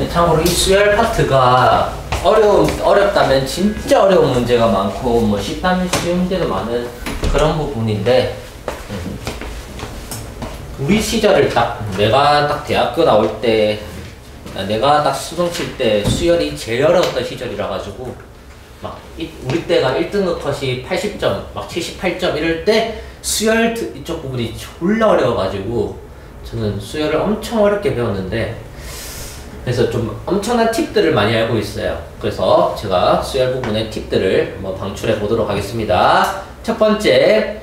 네, 참고로 이 수열 파트가 어렵다면 진짜 어려운 문제가 많고, 뭐 쉽다면 쉬운 문제도 많은 그런 부분인데, 우리 시절을 내가 딱 대학교 나올 때, 내가 딱 수능 칠 때 수열이 제일 어려웠던 시절이라 가지고, 우리 때가 1등급 컷이 80점, 78점 이럴 때 수열 이쪽 부분이 졸라 어려워가지고, 저는 수열을 엄청 어렵게 배웠는데, 그래서 좀 엄청난 팁들을 많이 알고 있어요. 그래서 제가 수열 부분의 팁들을 한번 방출해 보도록 하겠습니다. 첫 번째,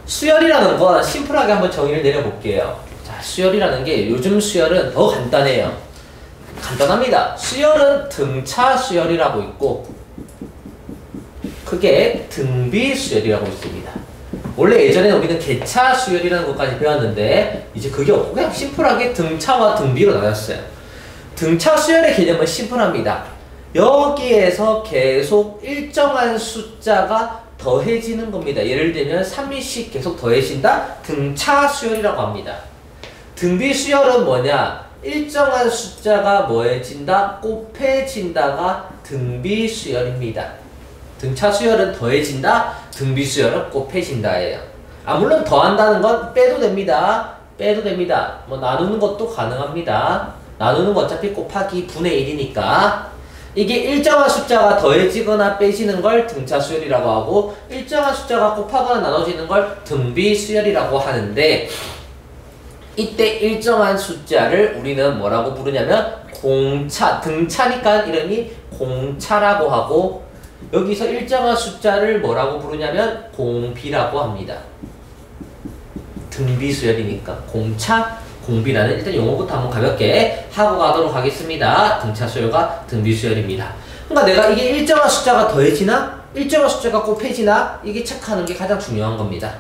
수열이라는 건 심플하게 한번 정의를 내려볼게요. 자, 수열이라는 게 요즘 수열은 더 간단해요. 간단합니다. 수열은 등차 수열이라고 있고, 크게 등비 수열이라고 있습니다. 원래 예전에는 우리는 개차 수열이라는 것까지 배웠는데, 이제 그게 없고 그냥 심플하게 등차와 등비로 나눴어요. 등차 수열의 개념은 심플합니다. 여기에서 계속 일정한 숫자가 더해지는 겁니다. 예를 들면 3씩 계속 더해진다? 등차 수열이라고 합니다. 등비 수열은 뭐냐? 일정한 숫자가 뭐해진다? 곱해진다가 등비 수열입니다. 등차 수열은 더해진다, 등비 수열은 곱해진다예요. 물론 더한다는 건 빼도 됩니다. 빼도 됩니다. 뭐 나누는 것도 가능합니다. 나누는 거 어차피 곱하기 분의 1이니까. 이게 일정한 숫자가 더해지거나 빼지는 걸 등차 수열이라고 하고, 일정한 숫자가 곱하거나 나눠지는 걸 등비 수열이라고 하는데, 이때 일정한 숫자를 우리는 뭐라고 부르냐면 공차, 등차니까 이름이 공차라고 하고, 여기서 일정한 숫자를 뭐라고 부르냐면 공비라고 합니다. 등비 수열이니까 공차, 공비라는 일단 용어부터 한번 가볍게 하고 가도록 하겠습니다. 등차 수열과 등비 수열입니다. 그러니까 내가 이게 일정한 숫자가 더해지나 일정한 숫자가 곱해지나 이게 체크하는 게 가장 중요한 겁니다.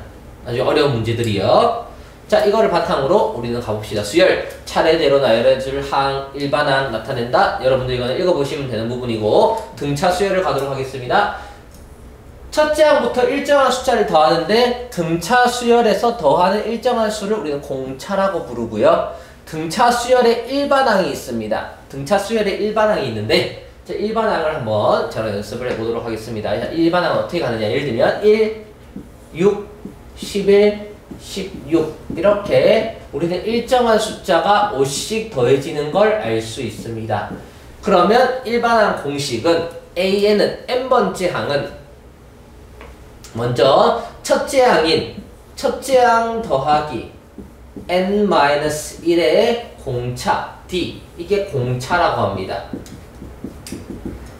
아주 어려운 문제들이요. 자, 이거를 바탕으로 우리는 가봅시다. 수열, 차례대로 나열해줄 항, 일반항 나타낸다. 여러분들 이거는 읽어보시면 되는 부분이고, 등차 수열을 가도록 하겠습니다. 첫째 항부터 일정한 숫자를 더하는데, 등차 수열에서 더하는 일정한 수를 우리는 공차라고 부르고요. 등차 수열에 일반항이 있습니다. 등차 수열에 일반항이 있는데, 자, 일반항을 한번 저랑 연습을 해보도록 하겠습니다. 일반항은 어떻게 가느냐? 예를 들면 1, 6, 11, 16 이렇게 우리는 일정한 숫자가 5씩 더해지는 걸 알 수 있습니다. 그러면 일반항 공식은 AN은 n번째 항은 먼저 첫째 항인 첫째 항 더하기 n-1의 공차 D, 이게 공차라고 합니다.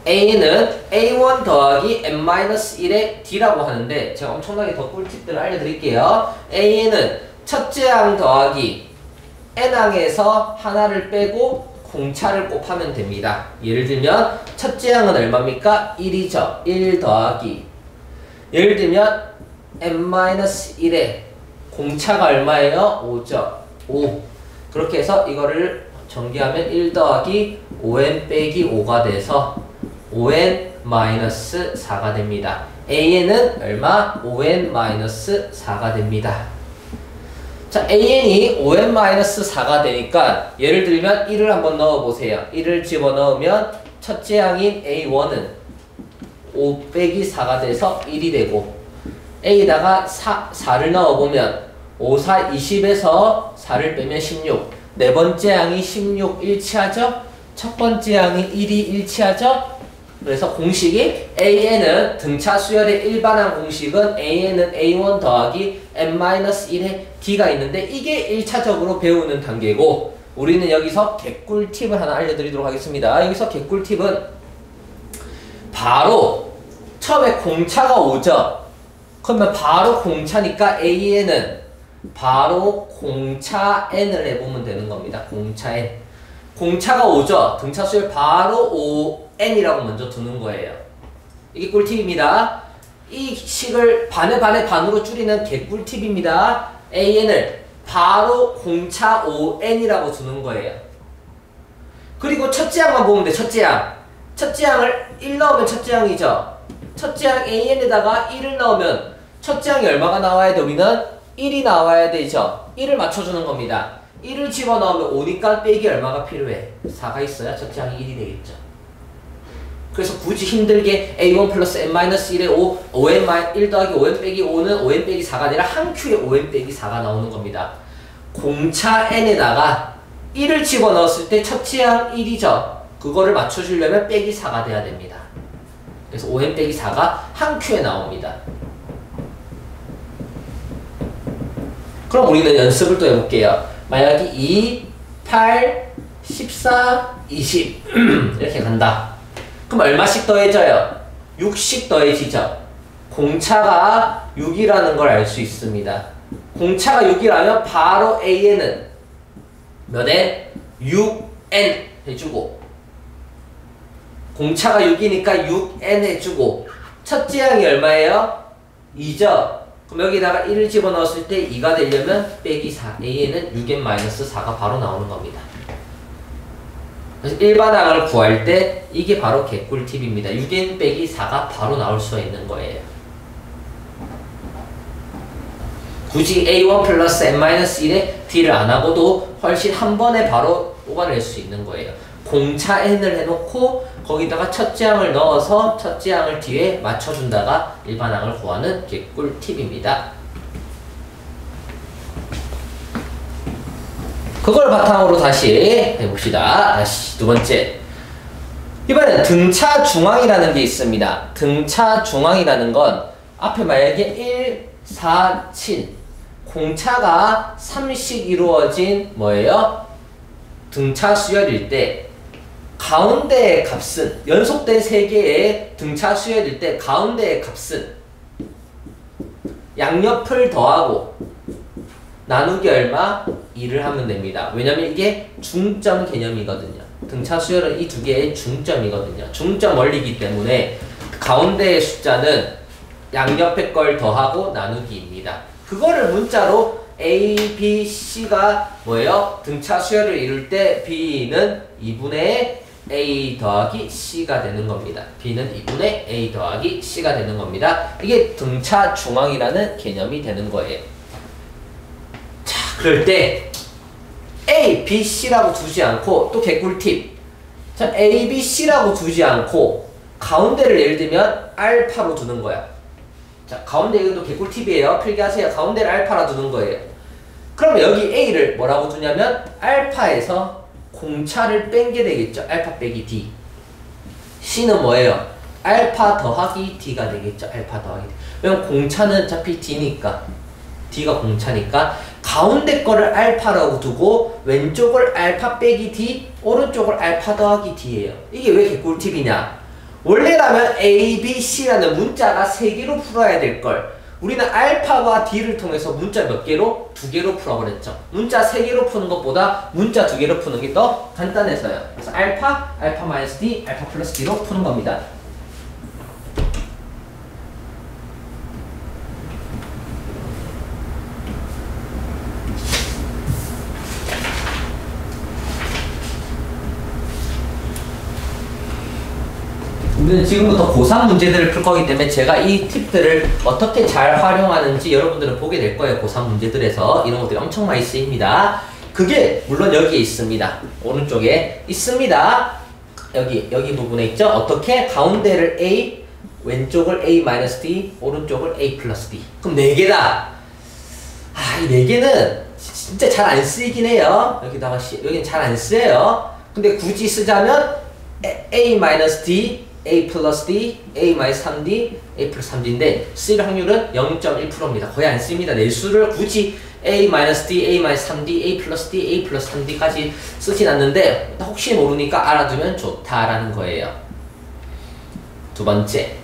A는 A1 더하기 n-1의 D라고 하는데, 제가 엄청나게 더 꿀팁들을 알려드릴게요. A는 첫째 항 더하기 n항에서 하나를 빼고 공차를 곱하면 됩니다. 예를 들면 첫째 항은 얼마입니까? 1이죠. 1 더하기, 예를 들면 n-1의 공차가 얼마예요? 5죠. 5. 그렇게 해서 이거를 전개하면 1 더하기 5n 빼기 5가 돼서 5n-4가 됩니다. AN은 얼마? 5n-4가 됩니다. 자, AN이 5n-4가 되니까 예를 들면 1을 한번 넣어보세요. 1을 집어넣으면 첫째 항인 A1은 5 빼기 4가 돼서 1이 되고, A에다가 4를 넣어보면 5, 4, 20에서 4를 빼면 16. 네 번째 항이 16 일치하죠? 첫 번째 항이 1이 일치하죠? 그래서 공식이 AN은 등차 수열의 일반항 공식은 AN은 A1 더하기 n-1의 D가 있는데, 이게 1차적으로 배우는 단계고, 우리는 여기서 개꿀팁을 하나 알려드리도록 하겠습니다. 여기서 개꿀팁은 바로 처음에 공차가 오죠. 그러면 바로 공차니까 AN은 바로 공차 N을 해보면 되는 겁니다. 공차 N. 공차가 5죠. 등차 수열 바로 5n이라고 먼저 두는 거예요. 이게 꿀팁입니다. 이 식을 반의 반의 반으로 줄이는 개꿀팁입니다. AN을 바로 공차 5n이라고 두는 거예요. 그리고 첫째 항만 보면 돼. 첫째 항. 첫째 항을 1 넣으면 첫째 항이죠. 첫째 항 AN에다가 1을 넣으면 첫째 항이 얼마가 나와야 돼? 우리는 1이 나와야 되죠. 1을 맞춰주는 겁니다. 1을 집어넣으면 5니까 빼기 얼마가 필요해? 4가 있어야 첫째 항이 1이 되겠죠. 그래서 굳이 힘들게 a1 플러스 n-1에 1 더하기 5n 빼기 5는 5n 빼기 4가 아니라 한 큐에 5n 빼기 4가 나오는 겁니다. 공차 n에다가 1을 집어넣었을 때 첫째 항 1이죠. 그거를 맞춰주려면 빼기 4가 돼야 됩니다. 그래서 5n 빼기 4가 한 큐에 나옵니다. 그럼 우리는 연습을 또 해볼게요. 만약에 2, 8, 14, 20 이렇게 간다. 그럼 얼마씩 더해져요? 6씩 더해지죠. 공차가 6이라는 걸 알 수 있습니다. 공차가 6이라면 바로 A에는 몇 N? 6N 해주고 공차가 6이니까 6N 해주고 첫째 항이 얼마예요? 2죠. 그럼 여기다가 1을 집어넣었을 때 2가 되려면 빼기 4 A에는 6N-4가 바로 나오는 겁니다. 그래서 일반항을 구할 때 이게 바로 개꿀팁입니다. 6N 빼기 4가 바로 나올 수가 있는 거예요. 굳이 A1 플러스 N-1에 D를 안 하고도 훨씬 한 번에 바로 뽑아낼 수 있는 거예요. 공차 N을 해놓고 거기다가 첫째 항을 넣어서 첫째 항을 뒤에 맞춰준다가 일반항을 구하는 개꿀팁입니다. 그걸 바탕으로 다시 해봅시다. 다시 두 번째. 이번엔 등차 중앙이라는 게 있습니다. 등차 중앙이라는 건 앞에 만약에 1, 4, 7 공차가 3씩 이루어진 뭐예요? 등차 수열일 때 가운데의 값은 연속된 3개의 등차 수열일 때 가운데의 값은 양옆을 더하고 나누기 얼마? 2를 하면 됩니다. 왜냐면 이게 중점 개념이거든요. 등차 수열은 이 두 개의 중점이거든요. 중점 원리이기 때문에 가운데의 숫자는 양옆의 걸 더하고 나누기입니다. 그거를 문자로 A, B, C가 뭐예요? 등차 수열을 이룰 때 B는 2분의 A 더하기 C가 되는 겁니다. B는 2분의 A 더하기 C가 되는 겁니다. 이게 등차 중앙이라는 개념이 되는 거예요. 자, 그럴 때 A, B, C라고 두지 않고 또 개꿀팁. 자, A, B, C라고 두지 않고 가운데를 예를 들면 알파로 두는 거야. 자, 가운데 이것도 개꿀팁이에요. 필기하세요. 가운데를 알파로 두는 거예요. 그러면 여기 A를 뭐라고 두냐면 알파에서 공차를 뺀 게 되겠죠. 알파 빼기 D. C는 뭐예요? 알파 더하기 D가 되겠죠. 알파 더하기 D. 왜냐면 공차는 어차피 D니까. D가 공차니까 가운데 거를 알파라고 두고 왼쪽을 알파 빼기 D, 오른쪽을 알파 더하기 D예요. 이게 왜 개꿀팁이냐? 원래라면 A, B, C라는 문자가 3개로 풀어야 될 걸 우리는 알파와 D를 통해서 문자 몇 개로? 2개로 풀어버렸죠. 문자 3개로 푸는 것보다 문자 2개로 푸는 게 더 간단해서요. 그래서 알파, 알파 마이너스 D, 알파 플러스 D로 푸는 겁니다. 우리는 지금부터 고3 문제들을 풀 거기 때문에 제가 이 팁들을 어떻게 잘 활용하는지 여러분들은 보게 될 거예요. 고3 문제들에서 이런 것들이 엄청 많이 쓰입니다. 그게 물론 여기에 있습니다. 오른쪽에 있습니다. 여기 부분에 있죠. 어떻게 가운데를 A, 왼쪽을 A-D, 오른쪽을 A 플러스 D. 그럼 4개다. 아, 이 4개는 진짜 잘 안 쓰이긴 해요. 여기다가 여기는 잘 안 쓰여요. 근데 굳이 쓰자면 A-D, A 플러스 D, A 마이너스 3D, A 플러스 3D인데 쓸 확률은 0.1%입니다. 거의 안 씁니다. 내수를 굳이 A 마이너스 D, A 마이너스 3D, A 플러스 D, A 플러스 3D까지 쓰진 않는데 혹시 모르니까 알아두면 좋다라는 거예요. 두 번째,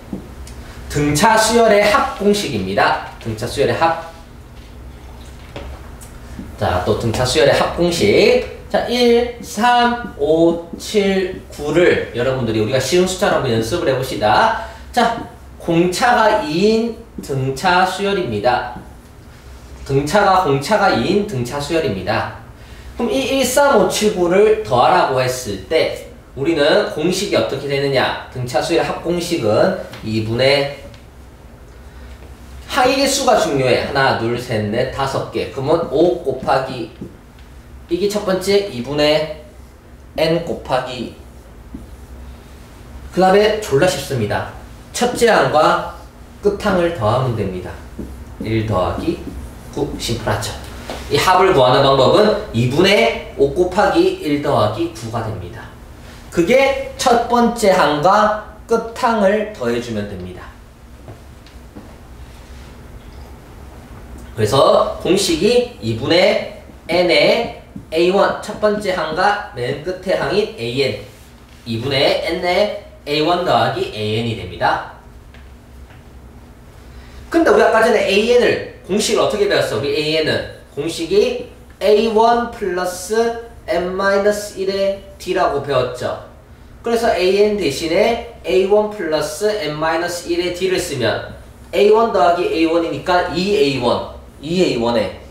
등차 수열의 합 공식입니다. 등차 수열의 합. 자, 또 등차 수열의 합 공식. 자, 1, 3, 5, 7, 9를 여러분들이 우리가 쉬운 숫자로 한번 연습을 해봅시다. 자, 공차가 2인 등차 수열입니다. 공차가 2인 등차 수열입니다. 그럼 이 1, 3, 5, 7, 9를 더하라고 했을 때 우리는 공식이 어떻게 되느냐? 등차 수열의 합 공식은 2분의 항의 개수가 중요해. 하나, 둘, 셋, 넷, 5개. 그러면 5 곱하기 이게 첫 번째 2분의 n 곱하기 그 다음에 졸라 쉽습니다. 첫째 항과 끝항을 더하면 됩니다. 1 더하기 9 심플하죠. 이 합을 구하는 방법은 2분의 5 곱하기 1 더하기 9가 됩니다. 그게 첫 번째 항과 끝항을 더해주면 됩니다. 그래서 공식이 2분의 n의 a1 첫 번째 항과 맨 끝의 항인 an 2분의 n의 a1 더하기 an이 됩니다. 근데 우리 아까 전에 an을 공식을 어떻게 배웠어? 우리 an은 공식이 a1 플러스 n-1의 d라고 배웠죠. 그래서 an 대신에 a1 플러스 n-1의 d를 쓰면 a1 더하기 a1이니까 2a1에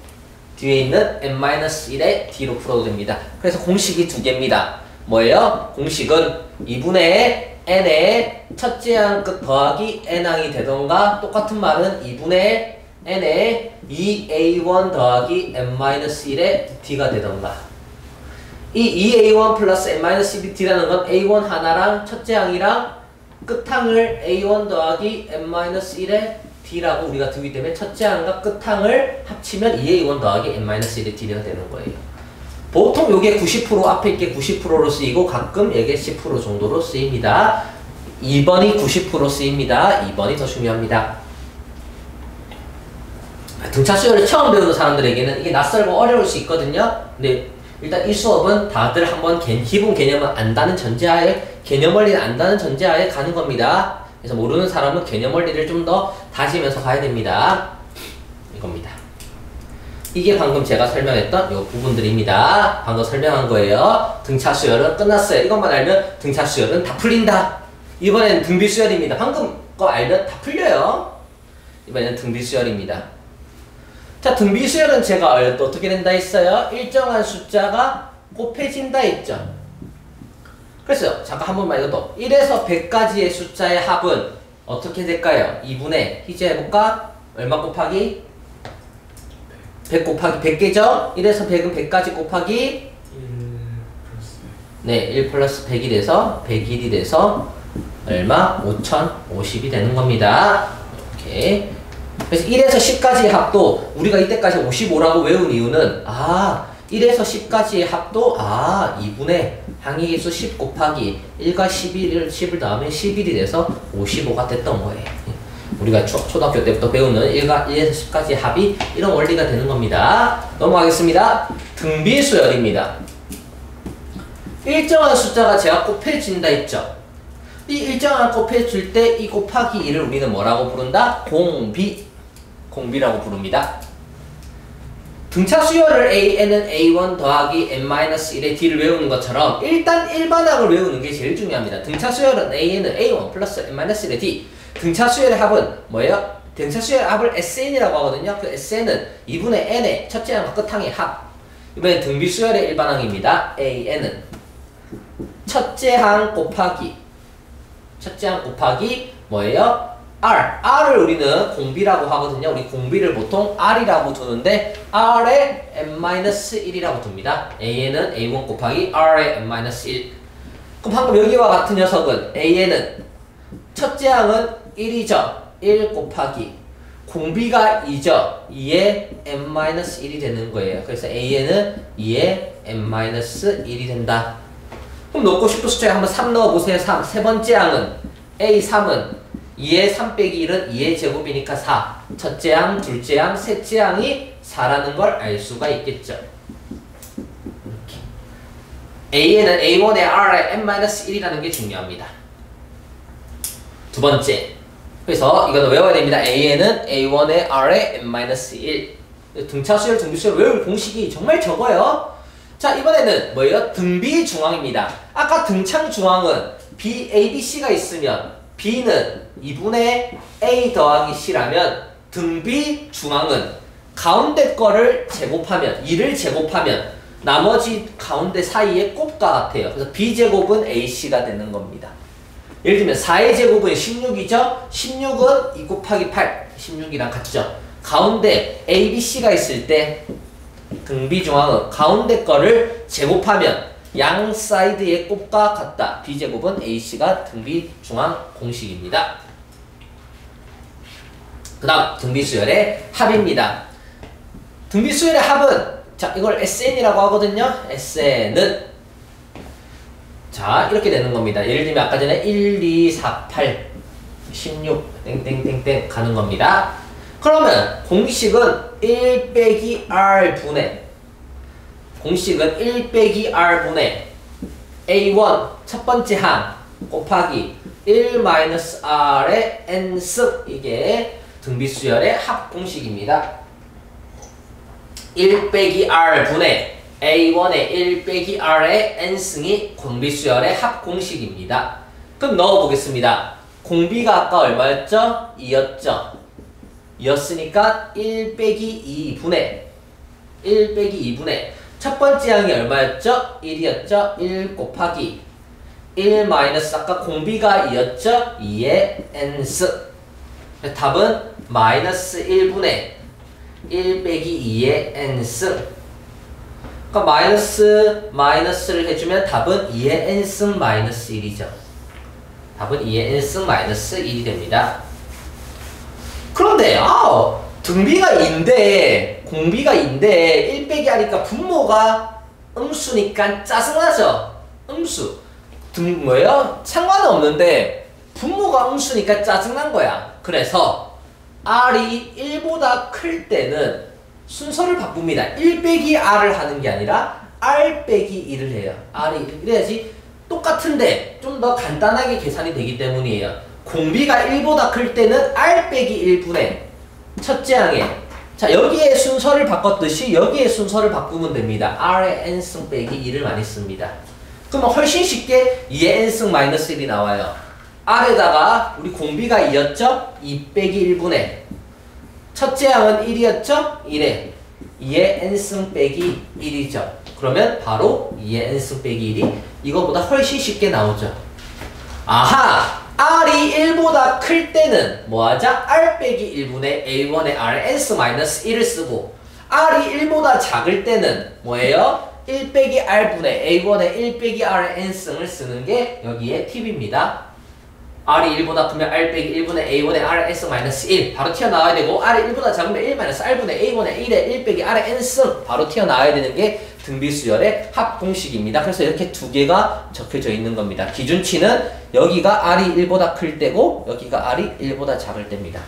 뒤에 있는 n-1의 d로 풀어도 됩니다. 그래서 공식이 두 개입니다. 뭐예요? 공식은 2분의 n의 첫째 항 끝 더하기 n항이 되던가 똑같은 말은 2분의 n의 2a1 더하기 n-1의 d가 되던가 이 2a1 플러스 n-d라는 건 a1 하나랑 첫째 항이랑 끝항을 a1 더하기 n-1의 d라고 우리가 두기 때문에 첫째 항과 끝항을 합치면 2a1 더하기 n-1의 d가 되는 거예요. 보통 요게 90% 앞에 있게 90%로 쓰이고 가끔 이게 10% 정도로 쓰입니다. 2번이 90% 쓰입니다. 2번이 더 중요합니다. 등차 수열을 처음 배우는 사람들에게는 이게 낯설고 어려울 수 있거든요. 근데 일단 이 수업은 다들 한번 기본 개념을 안다는 전제하에 개념 원리를 안다는 전제하에 가는 겁니다. 그래서 모르는 사람은 개념 원리를 좀 더 다지면서 가야 됩니다. 이겁니다. 이게 방금 제가 설명했던 이 부분들입니다. 방금 설명한 거예요. 등차 수열은 끝났어요. 이것만 알면 등차 수열은 다 풀린다. 이번에는 등비 수열입니다. 방금 거 알면 다 풀려요. 이번에는 등비 수열입니다. 자, 등비 수열은 제가 또 어떻게 된다 했어요? 일정한 숫자가 곱해진다 했죠. 그래서 잠깐 한 번만 이것도 1에서 100까지의 숫자의 합은 어떻게 될까요? 2분의 희재 해볼까? 얼마 곱하기? 100 곱하기 100개죠? 1에서 100은 100까지 곱하기 1 플러스 100이 돼서 101이 돼서 얼마? 5050이 되는 겁니다. 이렇게. 그래서 1에서 10까지의 합도 우리가 이때까지 55라고 외운 이유는 1에서 10까지의 합도 2분의 항의계수 10 곱하기 1과 10을 더하면 11이 돼서 55가 됐던 거예요. 우리가 초등학교 때부터 배우는 1에서 10까지의 합이 이런 원리가 되는 겁니다. 넘어가겠습니다. 등비수열입니다. 일정한 숫자가 제가 곱해진다 했죠. 이 일정한 곱해질 때 이 곱하기 2를 우리는 뭐라고 부른다? 공비라고 부릅니다. 등차 수열을 an은 a1 더하기 n-1의 d를 외우는 것처럼 일단 일반항을 외우는 게 제일 중요합니다. 등차 수열은 an은 a1 플러스 n-1의 d. 등차 수열의 합은 뭐예요? 등차 수열의 합을 sn이라고 하거든요. 그 sn은 2분의 n의 첫째 항과 끝항의 합. 이번엔 등비 수열의 일반항입니다. an은 첫째 항 곱하기 뭐예요? r을 우리는 공비라고 하거든요. 우리 공비를 보통 r이라고 두는데 r의 n-1이라고 둡니다. an은 a1 곱하기 r의 n-1. 그럼 방금 여기와 같은 녀석은 an은 첫째 항은 1이죠. 1 곱하기 공비가 2죠. 2의 n-1이 되는 거예요. 그래서 an은 2의 n-1이 된다. 그럼 넣고 싶은 숫자에 한번 3 넣어보세요. 3. 세 번째 항은 A3은 2의 3 빼기 1은 2의 제곱이니까 4. 첫째 항, 둘째 항, 셋째 항이 4라는 걸 알 수가 있겠죠. 이렇게. A는 A1의 R의 n-1이라는 게 중요합니다. 두 번째. 그래서 이거는 외워야 됩니다. A는 A1의 R의 n-1. 등차 수열, 등비 수열 외울 공식이 정말 적어요. 자, 이번에는 뭐예요? 등비 중앙입니다. 아까 등창 중앙은 B, A, B, C가 있으면 B는 2분의 A 더하기 C라면 등비 중앙은 가운데 거를 제곱하면 2를 제곱하면 나머지 가운데 사이의 곱과 같아요. 그래서 B제곱은 AC가 되는 겁니다. 예를 들면 4의 제곱은 16이죠? 16은 2 곱하기 8, 16이랑 같죠? 가운데 A, B, C가 있을 때 등비중앙의 가운데 거를 제곱하면 양 사이드의 곱과 같다. b제곱은 ac가 등비중앙 공식입니다. 그 다음 등비수열의 합입니다. 등비수열의 합은 자 이걸 SN이라고 하거든요. SN은 자 이렇게 되는 겁니다. 예를 들면 아까 전에 1, 2, 4, 8, 16 땡땡땡땡 가는 겁니다. 그러면 공식은 1 빼기 R 분의 공식은 1 빼기 R 분의 A1 첫 번째 항 곱하기 1 마이너스 R의 N승 이게 등비수열의 합공식입니다. 1 빼기 R 분의 A1의 1 빼기 R의 N승이 공비수열의 합공식입니다. 그럼 넣어보겠습니다. 공비가 아까 얼마였죠? 2였죠? 2였으니까 1 빼기 2분의 1 빼기 2분의 첫 번째 항이 얼마였죠? 1이었죠? 1 곱하기 1 마이너스 아까 공비가 2였죠? 2의 n승 답은 마이너스 1분의 1 빼기 2의 n승 그러니까 마이너스를 해주면 답은 2의 n승 마이너스 1이죠. 답은 2의 n승 마이너스 1이 됩니다. 그런데 등비가 2인데 공비가 2인데 1 빼기 하니까 분모가 음수니까 짜증나죠. 음수 뭐예요? 상관은 없는데 분모가 음수니까 짜증난 거야. 그래서 R이 1보다 클 때는 순서를 바꿉니다. 1 빼기 R을 하는 게 아니라 R 빼기 1을 해요. R이 1 이래야지 똑같은데 좀 더 간단하게 계산이 되기 때문이에요. 공비가 1보다 클 때는 R 빼기 1분의 첫째 항에 자 여기에 순서를 바꿨듯이 여기에 순서를 바꾸면 됩니다. R의 n승 빼기 2를 많이 씁니다. 그러면 훨씬 쉽게 2의 n승 마이너스 1이 나와요. R에다가 우리 공비가 2였죠? 2 빼기 1분의 첫째 항은 1이었죠? 1에 2의 n승 빼기 1이죠. 그러면 바로 2의 n승 빼기 1이 이거보다 훨씬 쉽게 나오죠. 아하! R이 1보다 클 때는 뭐하자? R 빼기 1분의 A1의 R n승 마이너스 1을 쓰고 R이 1보다 작을 때는 뭐예요? 1 빼기 R분의 A1의 1 빼기 R n승을 쓰는 게 여기에 팁입니다. R이 1보다 크면 R 빼기 1분의 A1의 R n승 마이너스 1 바로 튀어나와야 되고 R이 1보다 작으면 1 마이너스 R분의 A1의 1의 1 빼기 R n승 바로 튀어나와야 되는 게 등비수열의 합공식입니다. 그래서 이렇게 두 개가 적혀져 있는 겁니다. 기준치는 여기가 R이 1보다 클 때고 여기가 R이 1보다 작을 때입니다.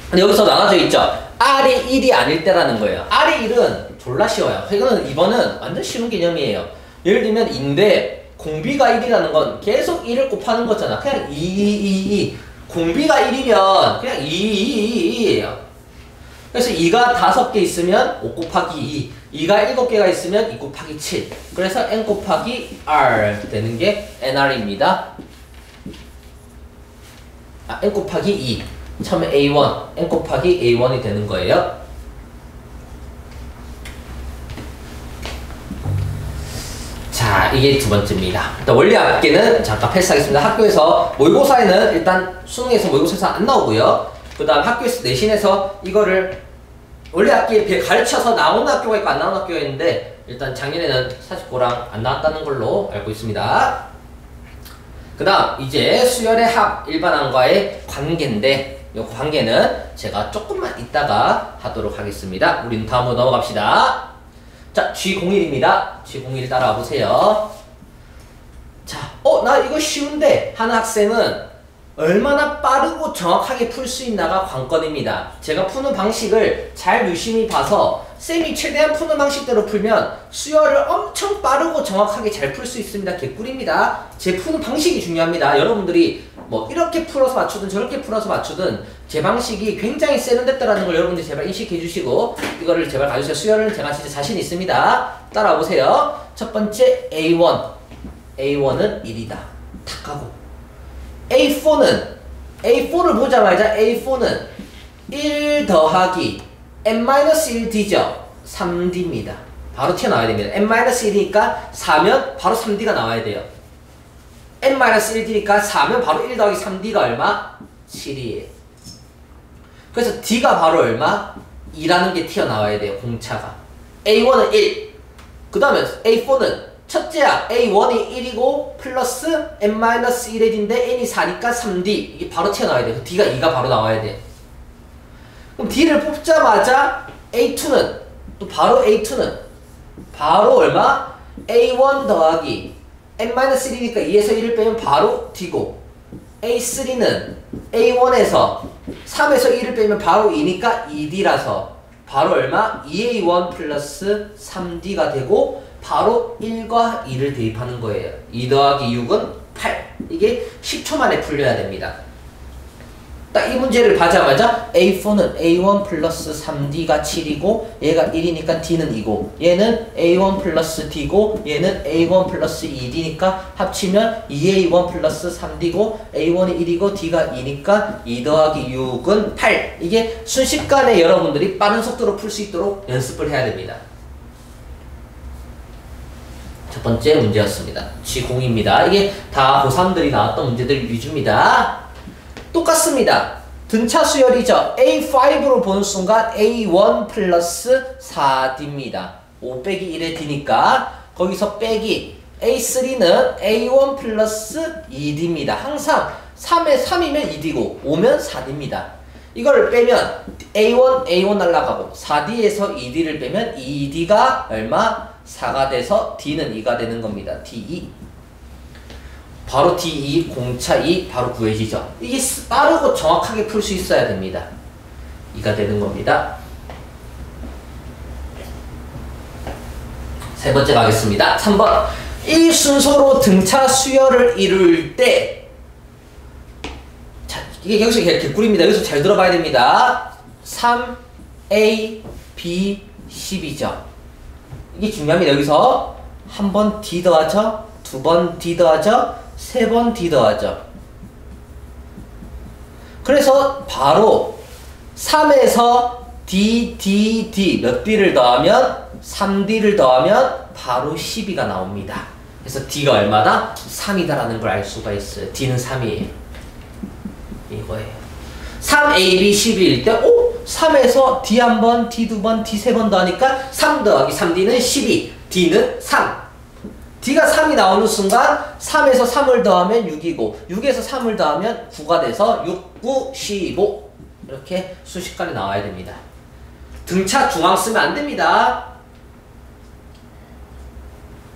근데 여기서 나눠져 있죠. R이 1이 아닐 때라는 거예요. R이 1은 졸라 쉬워요. 이거는 완전 쉬운 개념이에요. 예를 들면 인데 공비가 1이라는 건 계속 1을 곱하는 거잖아. 그냥 2. 공비가 1이면 그냥 2예요. 그래서 2가 5개 있으면 5 곱하기 2 2가 7개가 있으면 2 곱하기 7 그래서 n 곱하기 r 되는 게 nr입니다. n 곱하기 2 처음에 a1 n 곱하기 a1이 되는 거예요. 자 이게 두 번째입니다. 일단 원리 합계는 잠깐 패스하겠습니다. 학교에서 모의고사에는 일단 수능에서 모의고사에서 안 나오고요. 그 다음 학교에서 내신에서 이거를 원래 학기에 가르쳐서 나오는 학교가 있고 안 나오는 학교가 있는데 일단 작년에는 사실 그거랑 안 나왔다는 걸로 알고 있습니다. 그 다음 이제 수열의 합 일반항과의 관계인데 이 관계는 제가 조금만 이따가 하도록 하겠습니다. 우리는 다음으로 넘어갑시다. 자 G01입니다. G01 따라와 보세요. 자, 나 이거 쉬운데 하는 학생은 얼마나 빠르고 정확하게 풀 수 있나가 관건입니다. 제가 푸는 방식을 잘 유심히 봐서 쌤이 최대한 푸는 방식대로 풀면 수열을 엄청 빠르고 정확하게 잘 풀 수 있습니다. 개꿀입니다. 제 푸는 방식이 중요합니다. 여러분들이 뭐 이렇게 풀어서 맞추든 저렇게 풀어서 맞추든 제 방식이 굉장히 세련됐다라는 걸 여러분들이 제발 인식해 주시고 이거를 제발 가주세요. 수열은 제가 진짜 자신 있습니다. 따라와 보세요. 첫 번째 A1은 1이다. 탁 하고 A4를 보자마자 A4는 1 더하기 n-1d죠. 3d입니다. 바로 튀어나와야 됩니다. n-1이니까 4면 바로 3d가 나와야 돼요. n-1d니까 4면 바로 1 더하기 3d가 얼마? 7이에요. 그래서 d가 바로 얼마? 2라는 게 튀어나와야 돼요. 공차가. A1은 1. 그 다음에 A4는 첫째야 A1이 1이고 플러스 n-1의 d인데 n이 4니까 3d. 이게 바로 튀어나와야 돼요. d가 2가 바로 나와야 돼요. 그럼 d를 뽑자마자 A2는 또 바로 A2는 바로 얼마? A1 더하기 n-1이니까 2에서 1을 빼면 바로 d고, A3는 A1에서 3에서 1을 빼면 바로 2니까 2d라서 바로 얼마? 2A1 플러스 3D가 되고 바로 1과 2를 대입하는 거예요. 2 더하기 6은 8. 이게 10초 만에 풀려야 됩니다. 딱 이 문제를 봐자마자 A4는 A1 플러스 3D가 7이고 얘가 1이니까 D는 2고 얘는 A1 플러스 D고 얘는 A1 플러스 2D니까 합치면 2A1 플러스 3D고 A1이 1이고 D가 2니까 2 더하기 6은 8. 이게 순식간에 여러분들이 빠른 속도로 풀 수 있도록 연습을 해야 됩니다. 첫 번째 문제였습니다. G0입니다. 이게 다 고3들이 나왔던 문제들 위주입니다. 똑같습니다. 등차 수열이죠. A5로 보는 순간 A1 플러스 4D입니다. 5 빼기 1의 D니까 거기서 빼기 A3는 A1 플러스 2D입니다. 항상 3에 3이면 2D고 5면 4D입니다. 이걸 빼면 A1 날라가고 4D에서 2D를 빼면 2D가 얼마? 4가 돼서 D는 2가 되는 겁니다. D2. 바로 D2, 공차 2 바로 구해지죠. 이게 빠르고 정확하게 풀 수 있어야 됩니다. 2가 되는 겁니다. 세 번째 가겠습니다. 3번. 이 순서로 등차 수열을 이룰 때, 자, 이게 여기서 개꿀입니다. 여기서 잘 들어봐야 됩니다. 3A, B, 10이죠. 이게 중요합니다. 여기서 한 번 D 더하죠. 두 번 D 더하죠. 세 번 D 더하죠. 그래서 바로 3에서 D 몇 D를 더하면 3D를 더하면 바로 12가 나옵니다. 그래서 D가 얼마다? 3이다라는 걸 알 수가 있어요. D는 3이에요. 이거예요. 3AB 12일 때 3에서 D 한 번, D 두 번, D 세 번 더하니까 3 더하기 3D는 12, D는 3. D가 3이 나오는 순간 3에서 3을 더하면 6이고 6에서 3을 더하면 9가 돼서 6, 9, 15 이렇게 순식간에 나와야 됩니다. 등차 중앙 쓰면 안 됩니다.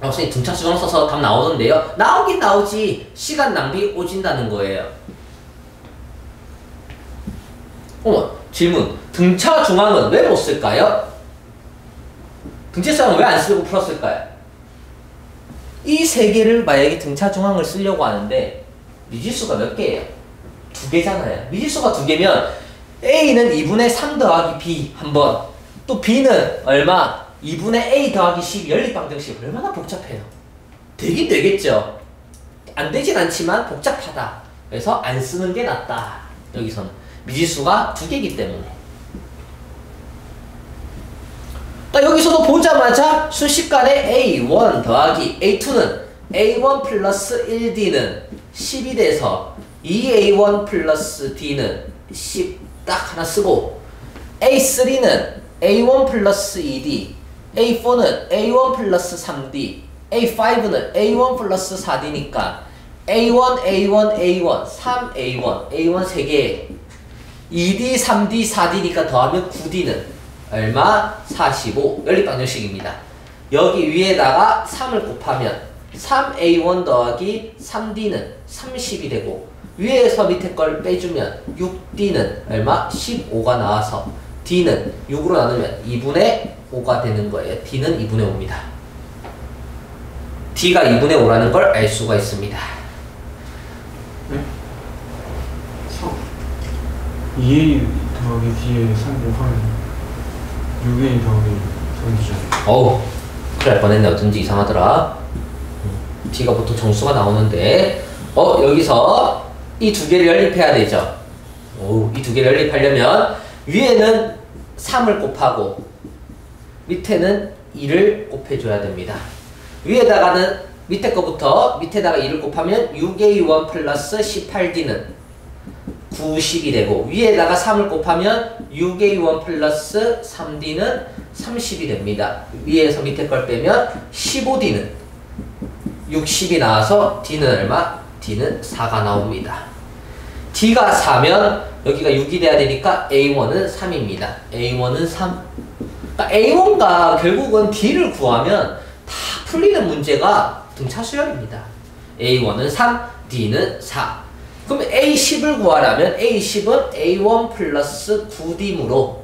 선생님 등차 중앙 써서 답 나오던데요. 나오긴 나오지 시간 낭비 오진다는 거예요. 질문. 등차 중앙은 왜 못 쓸까요? 등차 중앙은 왜 안 쓰고 풀었을까요? 이 세 개를 만약에 등차 중앙을 쓰려고 하는데 미지수가 몇 개예요? 2개잖아요. 미지수가 2개면 A는 2분의 3 더하기 B 한 번, 또 B는 얼마? 2분의 A 더하기 12 연립방정식. 얼마나 복잡해요. 되긴 되겠죠. 안 되진 않지만 복잡하다. 그래서 안 쓰는 게 낫다. 여기서는 미지수가 2개이기 때문에. 여기서도 보자마자 순식간에 A1 더하기 A2는 A1 플러스 1D는 10이 돼서 2A1 플러스 D는 10 딱 하나 쓰고 A3는 A1 플러스 2D A4는 A1 플러스 3D A5는 A1 플러스 4D니까 A1, A1, A1, 3A1, A1 3개 2D, 3D, 4D니까 더하면 9D는 얼마? 45. 연립방정식입니다. 여기 위에다가 3을 곱하면 3A1 더하기 3D는 30이 되고 위에서 밑에 걸 빼주면 6D는 얼마? 15가 나와서 D는 6으로 나누면 2분의 5가 되는 거예요. D는 2분의 5입니다. D가 2분의 5라는 걸 알 수가 있습니다. 네? 2A 더하기 D에 3 곱하면 6A 더하기 3D잖아요. 어우, 큰일 날 뻔했네. 어쩐지 이상하더라. D가 보통 정수가 나오는데 여기서 이 두 개를 연립해야 되죠. 이 두 개를 연립하려면 위에는 3을 곱하고 밑에는 2를 곱해줘야 됩니다. 위에다가는 밑에 거부터 밑에다가 2를 곱하면 6A1 플러스 18D는 90이 되고 위에다가 3을 곱하면 6A1 플러스 3D는 30이 됩니다. 위에서 밑에 걸 빼면 15D는 60이 나와서 D는 얼마? D는 4가 나옵니다. D가 4면 여기가 6이 돼야 되니까 A1은 3입니다. A1은 3. 그러니까 A1가 결국은 D를 구하면 다 풀리는 문제가 등차 수열입니다. A1은 3, D는 4. 그럼 A10을 구하려면 A10은 A1 플러스 9D므로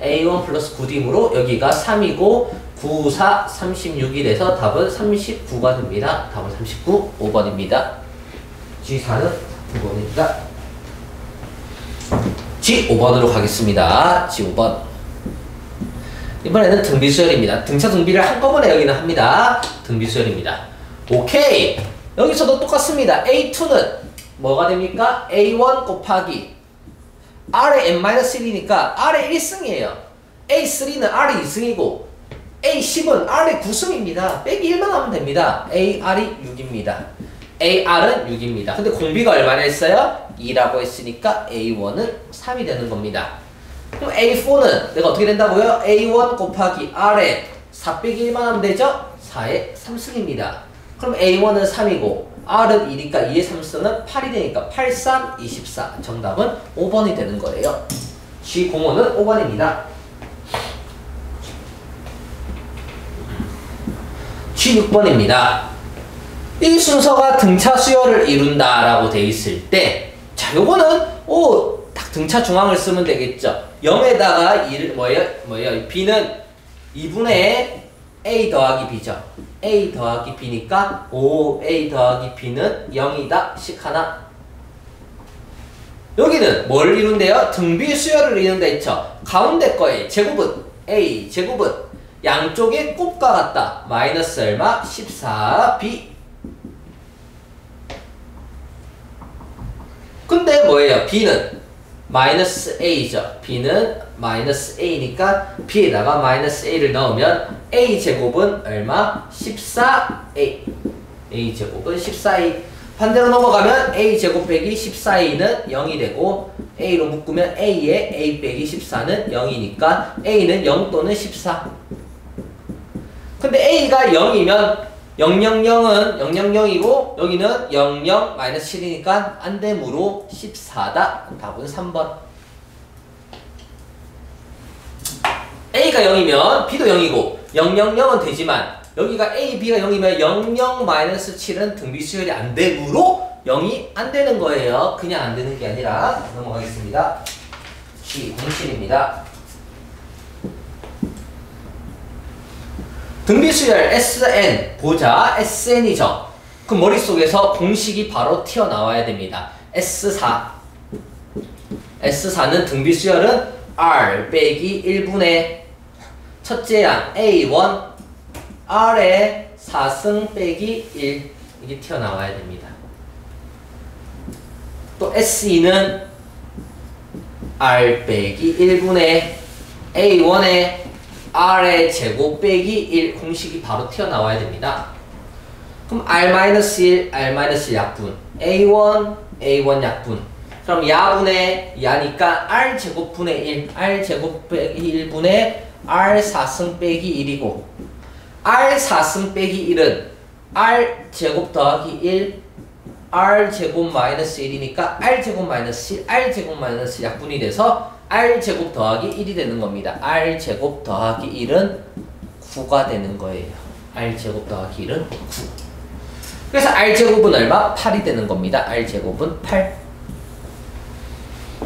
A1 플러스 9D므로 여기가 3이고 9, 4, 36이 돼서 답은 39가 됩니다. 답은 39, 5번입니다. G4는 9번입니다. G5번으로 가겠습니다. G5번. 이번에는 등비수열입니다. 등차 등비를 한꺼번에 여기는 합니다. 등비수열입니다. 오케이. 여기서도 똑같습니다. A2는 뭐가 됩니까? A1 곱하기 R의 n-1이니까 R의 1승이에요. A3는 R의 2승이고 A10은 R의 9승입니다. 빼기 1만 하면 됩니다. AR이 6입니다. AR은 6입니다. 근데 공비가 얼마나 했어요? 2라고 했으니까 A1은 3이 되는 겁니다. 그럼 A4는 내가 어떻게 된다고요? A1 곱하기 R의 4 빼기 1만 하면 되죠? 4의 3승입니다. 그럼 A1은 3이고 R은 2니까 2의 3승은 8이 되니까 8, 3, 24. 정답은 5번이 되는 거예요. G05는 5번입니다. G6번입니다. 이 순서가 등차 수열을 이룬다라고 돼 있을 때, 자, 요거는 딱 등차 중앙을 쓰면 되겠죠. 0에다가 2를 뭐예요? B는 2분의 A 더하기 B죠. A 더하기 B니까 5A 더하기 B는 0이다. 식 하나. 여기는 뭘 이룬대요? 등비 수열을 이룬다 했죠. 가운데 거의 제곱은 A 제곱은 양쪽의 곱과 같다. 마이너스 얼마? 14B. 근데 뭐예요? B는 마이너스 A죠. B는 마이너스 A니까 B에다가 마이너스 A를 넣으면 A 제곱은 얼마? 14A. A 제곱은 14A. 반대로 넘어가면 A 제곱 빼기 14A는 0이 되고 A로 묶으면 A에 A 빼기 14는 0이니까 A는 0 또는 14. 근데 A가 0이면 000은 000이고 여기는 00 마이너스 7이니까 안 되므로 14다. 답은 3번. A가 0이면 B도 0이고 000은 되지만 여기가 A, B가 0이면 00 마이너스 7은 등비 수열이 안 되므로 0이 안 되는 거예요. 그냥 안 되는 게 아니라. 넘어가겠습니다. G07입니다. 등비수열 SN 보자. SN이죠. 그 머릿속에서 공식이 바로 튀어나와야 됩니다. S4는 등비수열은 R 빼기 1분의 첫째 양 A1 R의 4승 빼기 1 이게 튀어나와야 됩니다. 또 SE는 R 빼기 1분의 A1의 R의 제곱 빼기 1 공식이 바로 튀어나와야 됩니다. 그럼 R-1, R-1 약분 A1 약분 그럼 야분의 야니까 R 제곱분의 1 R 제곱 빼기 1분의 R 4승 빼기 1이고 R 4승 빼기 1은 R 제곱 더하기 1 R 제곱 마이너스 1이니까 R 제곱 마이너스 7 R 제곱 마이너스 약분이 돼서 R 제곱 더하기 1이 되는 겁니다. R 제곱 더하기 1은 9가 되는 거예요. R 제곱 더하기 1은 9. 그래서 R 제곱은 얼마? 8이 되는 겁니다. R 제곱은 8.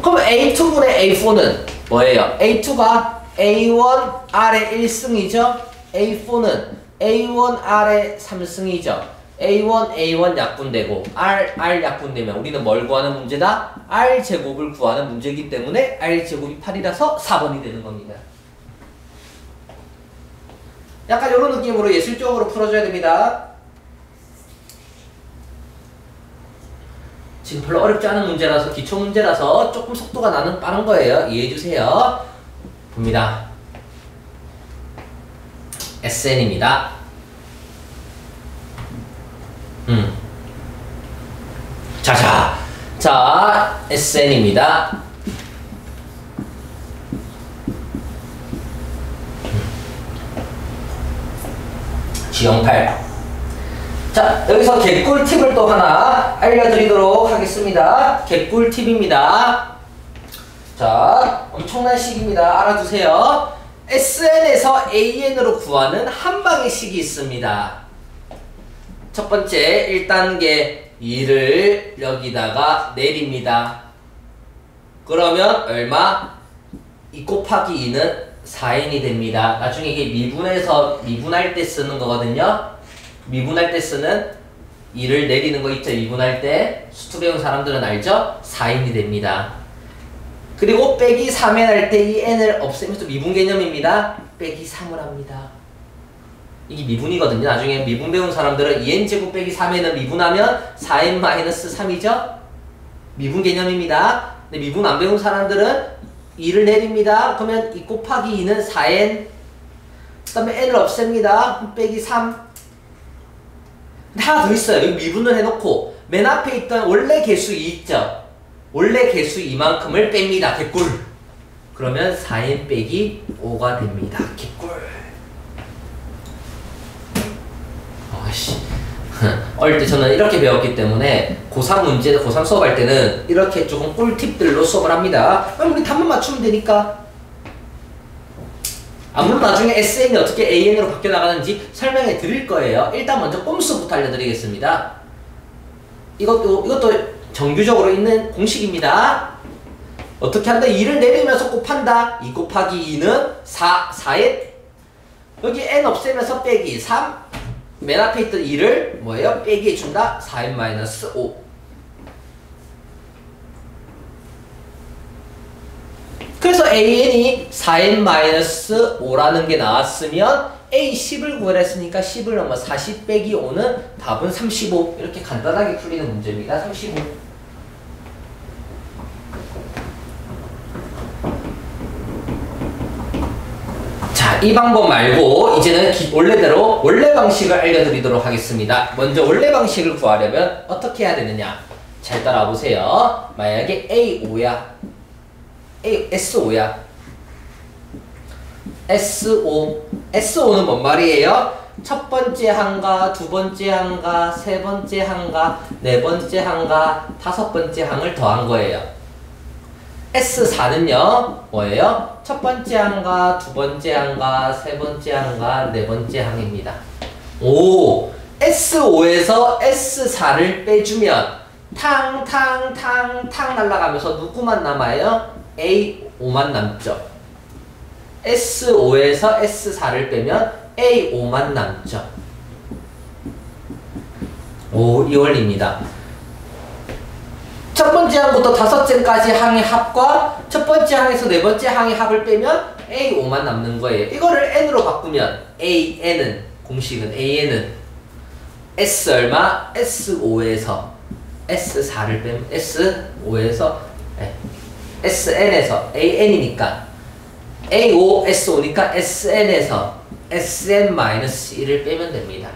그럼 A2분의 A4는 뭐예요? A2가 A1 R의 1승이죠? A4는 A1 R의 3승이죠? A1 약분되고 R 약분되면 우리는 뭘 구하는 문제다? R 제곱을 구하는 문제이기 때문에 R 제곱이 8이라서 4번이 되는 겁니다. 약간 이런 느낌으로 예술적으로 풀어줘야 됩니다. 지금 별로 어렵지 않은 문제라서 기초 문제라서 조금 속도가 나는 빠른 거예요. 이해해주세요. 봅니다. SN입니다. 자, SN입니다. 지형 8. 자, 여기서 개꿀 팁을 또 하나 알려드리도록 하겠습니다. 개꿀 팁입니다. 자, 엄청난 식입니다. 알아두세요. SN에서 AN으로 구하는 한 방의 식이 있습니다. 첫 번째, 1단계 2를 여기다가 내립니다. 그러면 얼마? 2 곱하기 2는 4n이 됩니다. 나중에 이게 미분할 때 쓰는 거거든요. 미분할 때 쓰는 2를 내리는 거 있죠. 미분할 때 수투 배운 사람들은 알죠? 4n이 됩니다. 그리고 빼기 3n 할 때 이 n을 없애면서 미분 개념입니다. 빼기 3을 합니다. 이게 미분이거든요. 나중에 미분 배운 사람들은 2n제곱 빼기 3n은 미분하면 4n-3이죠? 미분 개념입니다. 근데 미분 안 배운 사람들은 2를 내립니다. 그러면 2 곱하기 2는 4n. 그 다음에 n을 없앱니다. 빼기 3. 하나 더 있어요. 여기 미분을 해놓고 맨 앞에 있던 원래 개수 2 있죠? 원래 개수 2만큼을 뺍니다. 개꿀. 그러면 4n 빼기 5가 됩니다. 개꿀. 아씨. 어릴 때 저는 이렇게 배웠기 때문에 고3 문제, 고3 수업할 때는 이렇게 조금 꿀팁들로 수업을 합니다. 그럼 우리 답만 맞추면 되니까. 물론 나중에 SN이 어떻게 AN으로 바뀌어 나가는지 설명해 드릴 거예요. 일단 먼저 꼼수부터 알려드리겠습니다. 이것도 정규적으로 있는 공식입니다. 어떻게 한다? 2를 내리면서 곱한다. 2 곱하기 2는 4에 여기 n 없애면서 빼기 3. 맨 앞에 있던 2를 뭐예요? 빼기 해준다. 4n-5. 그래서 AN이 4n-5라는 게 나왔으면 A 10을 구하랬으니까 10을 넘어 40 빼기 5는 답은 35. 이렇게 간단하게 풀리는 문제입니다. 35. 자, 이 방법 말고 이제는 원래대로 원래 방식을 알려드리도록 하겠습니다. 먼저 원래 방식을 구하려면 어떻게 해야 되느냐? 잘 따라와 보세요. 만약에 A5야. S5야. S5는 뭔 말이에요? 첫 번째 항과, 두 번째 항과, 세 번째 항과, 네 번째 항과, 다섯 번째 항을 더한 거예요. S4는요, 뭐예요? 첫 번째 항과, 두 번째 항과, 세 번째 항과, 네 번째 항입니다. 오! S5에서 S4를 빼주면 탕 날아가면서 누구만 남아요? A5만 남죠. S5에서 S4를 빼면 A5만 남죠. 오, 이 원리입니다. 첫 번째 항부터 다섯째까지 항의 합과 첫 번째 항에서 네 번째 항의 합을 빼면 A5만 남는 거예요. 이거를 N으로 바꾸면 AN은, 공식은 AN은 S 얼마? S5에서 S4를 빼면 S5에서 SN에서 AN이니까 A5, S5니까 SN에서 SN-1을 빼면 됩니다.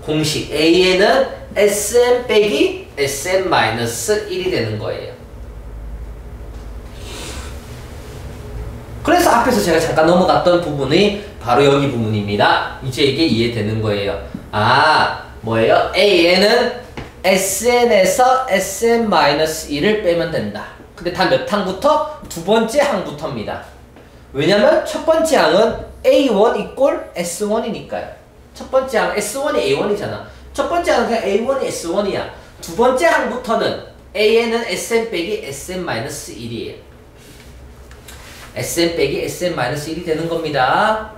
공식 AN은 SN 빼기 SN-1이 되는 거예요. 그래서 앞에서 제가 잠깐 넘어갔던 부분이 바로 여기 부분입니다. 이제 이게 이해되는 거예요. 아, 뭐예요? AN은 SN에서 SN-1을 빼면 된다. 근데 다 몇 항부터? 두 번째 항부터입니다. 왜냐면 첫 번째 항은 A1 이꼴 S1이니까요. 첫 번째 항 S1이 A1이잖아. 첫 번째 항은 그냥 A1이 S1이야. 두 번째 항부터는 AN은 SN 빼기 SN-1이에요. SN 빼기 SN-1이 되는 겁니다.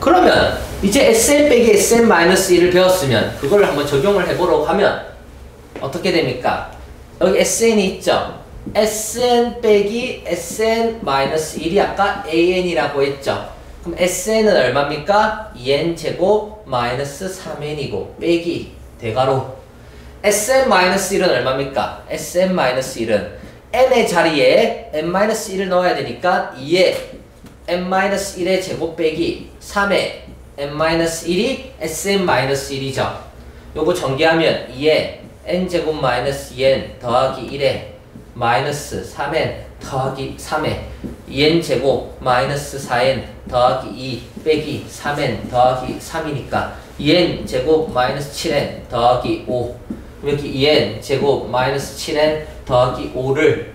그러면 이제 SN 빼기 SN-1을 배웠으면 그걸 한번 적용을 해보려고 하면 어떻게 됩니까? 여기 SN이 있죠? SN 빼기 SN-1이 아까 AN이라고 했죠? 그럼 SN은 얼마입니까? 2n 제곱 마이너스 3n이고 빼기 대괄호 SN-1은 얼마입니까? SN-1은 n의 자리에 n-1을 넣어야 되니까 2에 n-1의 제곱 빼기 3에 n-1이 sn-1이죠. 요거 전개하면 2에 n제곱 마이너스 2n 더하기 1에 마이너스 3n 더하기 3에 2n제곱 마이너스 4n 더하기 2 빼기 3n 더하기 3이니까 2n제곱 마이너스 7n 더하기 5 여기 2n제곱 마이너스 7n 더하기 5를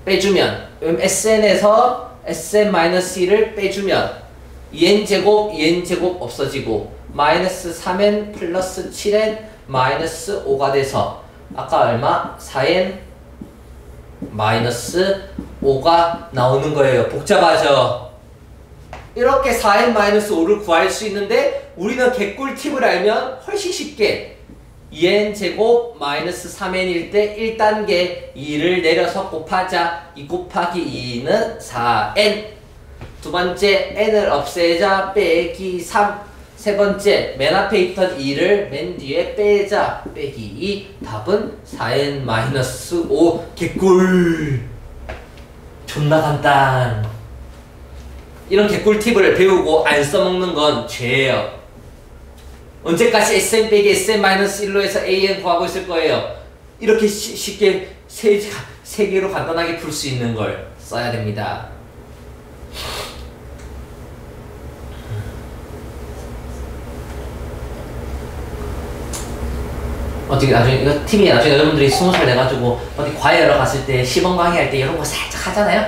빼주면 sn에서 sn-1을 빼주면 2n제곱 없어지고 마이너스 3n 플러스 7n 마이너스 5가 돼서 아까 얼마? 4n 마이너스 5가 나오는 거예요. 복잡하죠? 이렇게 4n 마이너스 5를 구할 수 있는데 우리는 개꿀 팁을 알면 훨씬 쉽게 2n 제곱 마이너스 3n일 때 1단계 2를 내려서 곱하자. 2 곱하기 2는 4n. 두 번째 n을 없애자 빼기 3. 세 번째 맨 앞에 있던 2를 맨 뒤에 빼자 빼기 2. 답은 4n 마이너스 5. 개꿀. 존나 간단. 이런 개꿀 팁을 배우고 안 써먹는 건 죄예요. 언제까지 sn 빼기 sn-1로 해서 an 구하고 있을 거예요. 이렇게 쉽게 세 개로 간단하게 풀 수 있는 걸 써야 됩니다. 어떻게 나중에 이거 팁이 나중에 여러분들이 20살 돼가지고 어디 과외하러 갔을 때 시범 강의할 때 이런 거 살짝 하잖아요.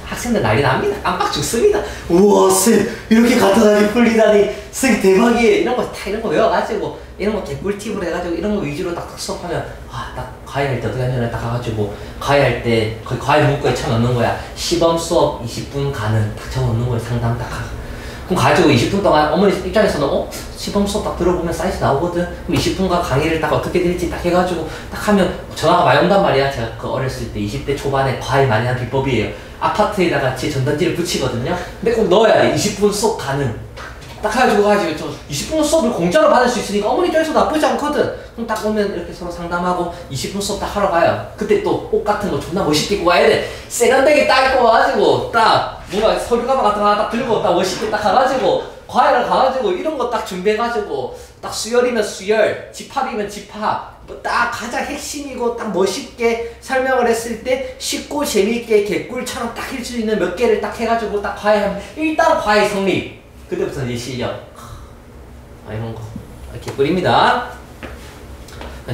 학생들 난리 납니다. 깜빡 죽습니다. 우와 쌤 이렇게 간단하게 풀리다니 쌤 대박이에요. 이런 거 외워가지고 이런 거 개꿀팁으로 해가지고 이런 거 위주로 딱딱 수업하면 딱 과외할 때 어떻게 하냐면 딱 가가지고 과외할 때 거기 과외 문구에 쳐넣는 거야. 시범 수업 20분 가는 딱 적어놓는 거야. 상담 딱 하고. 그럼 가지고 20분 동안 어머니 입장에서는 시범 수업 딱 들어보면 사이트 나오거든. 그럼 20분간 강의를 딱 어떻게 될지 딱 해가지고 딱 하면 전화가 많이 온단 말이야. 제가 그 어렸을 때 20대 초반에 과외 많이 한 비법이에요. 아파트에다가 제 전단지를 붙이거든요. 근데 꼭 넣어야 돼. 20분 수업 가능. 딱 해가지고 저 20분 수업을 공짜로 받을 수 있으니까 어머니 쪽에서 나쁘지 않거든. 그럼 딱 오면 이렇게 서로 상담하고 20분 수업 딱 하러 가요. 그때 또 옷 같은 거 존나 멋있게 입고 가야 돼. 세련되게 딱 입고 와가지고 딱 뭔가 서류 가방 같은 거 하나 딱 들고 딱 멋있게 딱 가가지고 과외를 가가지고 이런 거 딱 준비해가지고 딱 수열이면 수열, 집합이면 집합 뭐 딱 가장 핵심이고 딱 멋있게 설명을 했을 때 쉽고 재미있게 개꿀처럼 딱 할 수 있는 몇 개를 딱 해가지고 딱 과외하면 일단 과외 성립. 그때부터 이제 실력. 이런 거 개꿀입니다.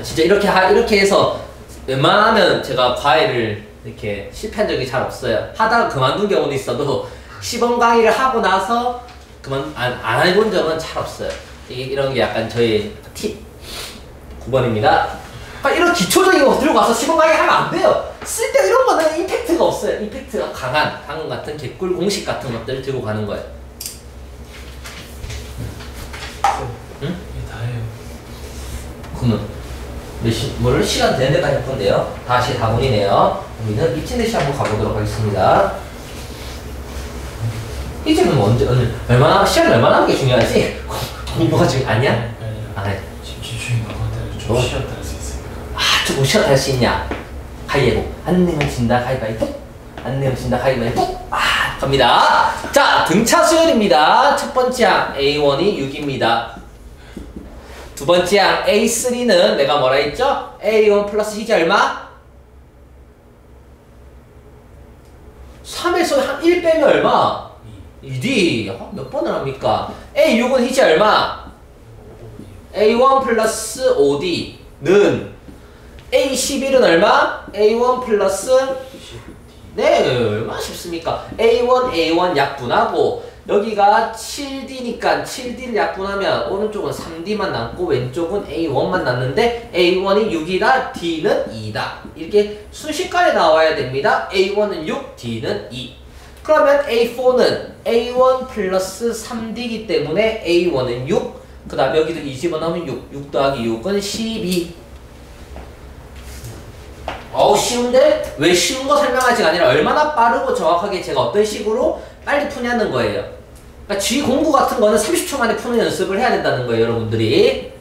진짜 이렇게 해서 웬만하면 제가 과외를 이렇게 실패한 적이 잘 없어요. 하다가 그만둔 경우는 있어도 시범 강의를 하고 나서 안 해본 적은 잘 없어요. 이런 게 약간 저희 팁 9번입니다. 이런 기초적인 거 들고 와서 시범 강의 하면 안 돼요. 쓸데 이런 거는 임팩트가 없어요. 임팩트가 강한 방금 같은 개꿀 공식 같은 것들을 들고 가는 거예요. 응? 이게 다예요. 그러면 뭐를 시간 되는 데까지 할 건데요. 다시 4번이네요. 우리는 미친 듯이 한번 가보도록 하겠습니다. 이제는 얼마나 시간이 얼마나 하는 게 중요하지? 공부가 중요 아니야? 네. 집중이 너무 좀 쉬었다 할 수 있어요. 조금 쉬었다 할 수 있냐? 가위바위보. 안 내면 진다 가위바위보. 안 내면 진다 가위바위보. 갑니다. 자, 등차 수열입니다. 첫 번째 항 A1이 6입니다. 두 번째 항 A3는 내가 뭐라 했죠? A1 플러스 희자 얼마? 3에서 한 1 빼면 얼마? 2D. 몇 번을 합니까? A6은 희자 얼마? A1 플러스 5D는 A11은 얼마? A1 플러스 네, 얼마나 쉽습니까? A1 약분하고 여기가 7D니까 7D를 약분하면 오른쪽은 3D만 남고 왼쪽은 A1만 남는데 A1이 6이다, D는 2다. 이렇게 순식간에 나와야 됩니다. A1은 6, D는 2. 그러면 A4는 A1 플러스 3D이기 때문에 A1은 6, 그 다음 여기도 2 집어넣으면 6 더하기 6은 12. 쉬운데? 왜 쉬운 거 설명하지가 아니라 얼마나 빠르고 정확하게 제가 어떤 식으로 빨리 푸냐는 거예요. 그러니까 G 공부 같은 거는 30초 만에 푸는 연습을 해야 된다는 거예요, 여러분들이.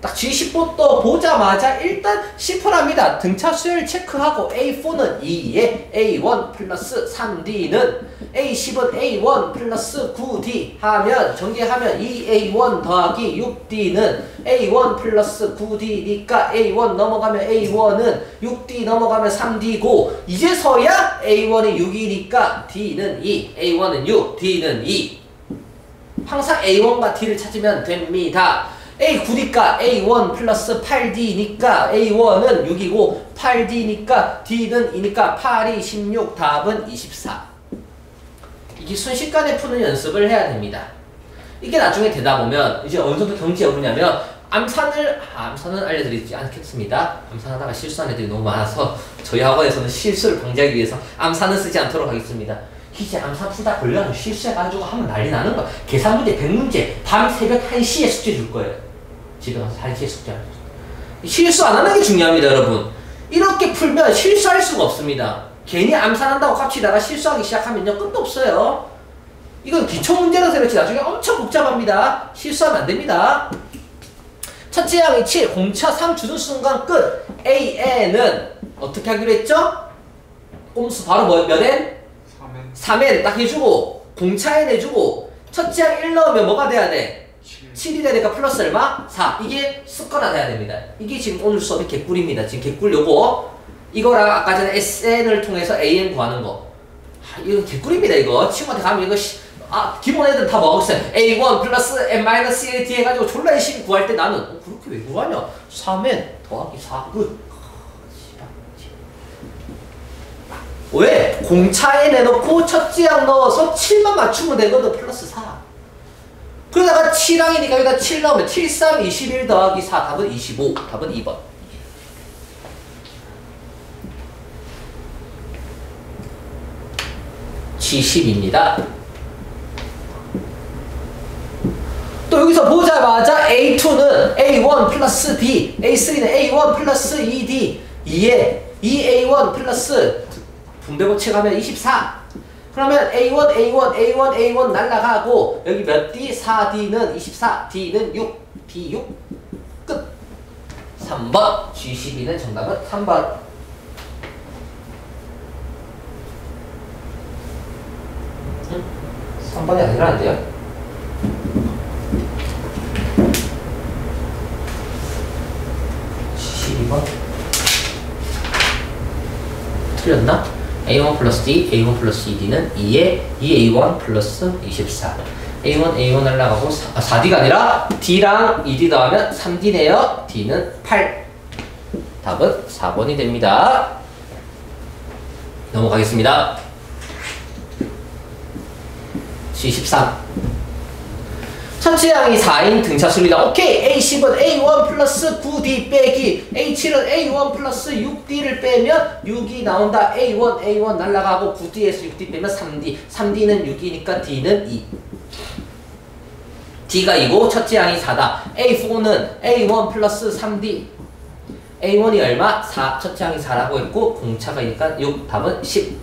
딱 G10부터 보자마자 일단 심플합니다. 등차 수열 체크하고 A4는 2에 A1 플러스 3D는 A10은 A1 플러스 9D 하면 전개하면 2A1 더하기 6D는 A1 플러스 9D니까 A1 넘어가면 A1은 6D 넘어가면 3D고 이제서야 A1이 6이니까 D는 2, A1은 6, D는 2. 항상 A1과 D를 찾으면 됩니다. A9니까 A1 플러스 8D니까 A1은 6이고 8D니까 D는 2니까 8이 16, 답은 24. 이게 순식간에 푸는 연습을 해야 됩니다. 이게 나중에 되다 보면 이제 어느 정도 경지에 오르냐면 암산은 알려드리지 않겠습니다. 암산하다가 실수한 애들이 너무 많아서 저희 학원에서는 실수를 방지하기 위해서 암산은 쓰지 않도록 하겠습니다. 이제 암산 풀다 걸려가지고 실수해가지고 하면 난리 나는 거야. 계산 문제 100문제 밤 새벽 1시에 숙제 줄 거예요. 집에 가서 1시에 숙제 하는 거예요. 실수 안 하는 게 중요합니다, 여러분. 이렇게 풀면 실수할 수가 없습니다. 괜히 암산한다고 깝치다가 실수하기 시작하면요 끝도 없어요. 이건 기초 문제라서 그렇지 나중에 엄청 복잡합니다. 실수하면 안 됩니다. 첫째 항이 7, 공차 3 주는 순간 끝. AN은 어떻게 하기로 했죠? 꼼수 바로 몇 N? 3N 딱 해주고 공차 N 해주고 첫째 항 1 넣으면 뭐가 돼야 돼? 7이 되니까 플러스 얼마? 4. 이게 습관화돼야 됩니다. 이게 지금 오늘 수업의 개꿀입니다. 지금 개꿀 요거 이거랑 아까 전에 SN을 통해서 AN 구하는 거. 이거 개꿀입니다. 이거 친구한테 가면 이거 기본 애들 다 뭐하고 있어요? A1 플러스 N-1D 해가지고 졸라 열심히 구할 때 나는 그렇게 왜 구하냐? 3N 더하기 4 끝. 왜? 공차에 내놓고 첫째 항 넣어서 7만 맞추면 되거든. 플러스 4. 그러다가 7항이니까 여기다 7 넣으면 7, 3, 21 더하기 4 답은 25. 답은 2번. G10입니다. 또 여기서 보자마자 A2는 A1 플러스 D, A3는 A1 플러스 2D, 2에 2A1 플러스 분배법 체크하면 24. 그러면 A1 날라가고 여기 몇 D? 4D는 24, D는 6, D6 끝. 3번 G12는 정답은 3번. 응? 3번이 아니라는데요? G12번 틀렸나? A1 플러스 D, A1 플러스 2D는 2에 2A1 플러스 24. A1 날라가고 4D가 아니라 D랑 2D 더하면 3D네요. D는 8. 답은 4번이 됩니다. 넘어가겠습니다. G13. 첫째 항이 4인 등차수입니다. 오케이. A10은 A1 플러스 9D 빼기 A7은 A1 플러스 6D를 빼면 6이 나온다. A1 날라가고 9D에서 6D 빼면 3D 3D는 6이니까 D는 2. D가 2고 첫째 항이 4다. A4는 A1 플러스 3D A1이 얼마? 4. 첫째 항이 4라고 했고 공차가 있으니까 6. 답은 10.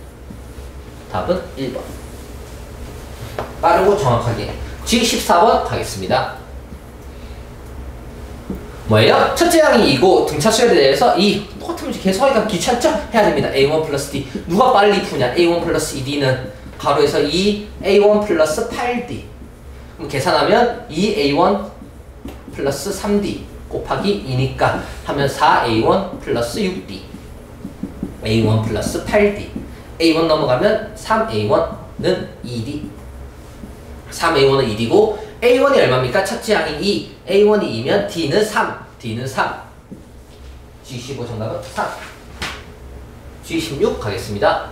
답은 1번. 빠르고 정확하게 G14번 가겠습니다. 뭐예요? 첫째 항이 2고 등차 수열에 대해서 똑같은 문제 계속 하니까 귀찮죠? 해야 됩니다. A1 플러스 D 누가 빨리 푸냐? A1 플러스 2D는 가로에서 2A1 플러스 8D 그럼 계산하면 2A1 플러스 3D 곱하기 2니까 하면 4A1 플러스 6D A1 플러스 8D A1 넘어가면 3A1는 2D 3A1은 2D고 A1이 얼마입니까? 첫째 항이 2 A1이 2면 D는 3 D는 3 G15 정답은 3 G16 가겠습니다.